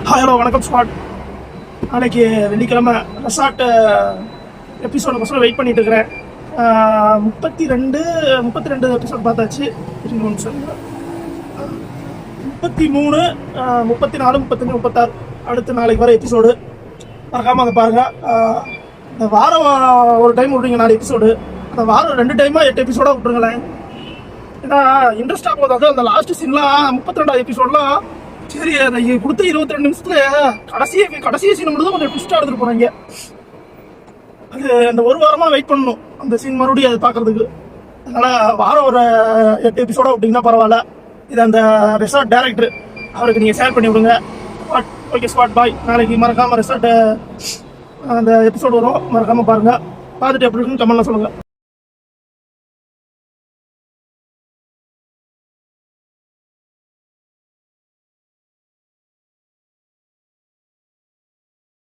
Hello வணக்கம் squad. நாளைக்கு வெள்ளிக்கிழமை ரெசார்ட் எபிசோட பசங்க வெயிட் பண்ணிட்டு இருக்கிறேன். 32 எபிசோட் பார்த்தாச்சு. 33, 34, 35, 36 அடுத்து நாளைக்கு வர எபிசோடு மறக்காமல் அதை பாருங்கள். இந்த வாரம் ஒரு டைம் விட்றீங்க 4 எபிசோடு, அந்த வாரம் 2 டைமாக 8 எபிசோடாக விட்ருங்களேன். ஏன்னா இன்ட்ரெஸ்டாக போதாது. அந்த லாஸ்ட் சீன்லாம் 32வது எபிசோட்லாம் சரி அதை கொடுத்த 22 நிமிஷத்துல கடைசி சீன் மட்டும் தான் கொஞ்சம் ட்விஸ்டாக எடுத்துட்டு போறாங்க. அது அந்த ஒரு வாரமாக வெயிட் பண்ணணும் அந்த சீன் மறுபடியும் அதை பார்க்கறதுக்கு. அதனால் வாரம் ஒரு 8 எபிசோடாக விட்டிங்கன்னா பரவாயில்ல. இது அந்த ரெசார்ட் டைரக்டர் அவருக்கு நீங்கள் ஷேர் பண்ணி விடுங்க. ஓகே ஸ்பாட் பாய். நாளைக்கு மறக்காமல் ரெசார்ட் அந்த எபிசோடு வரும், மறக்காமல் பாருங்கள். பார்த்துட்டு எப்படி இருக்குன்னு கமெண்ட்ல சொல்லுங்கள்.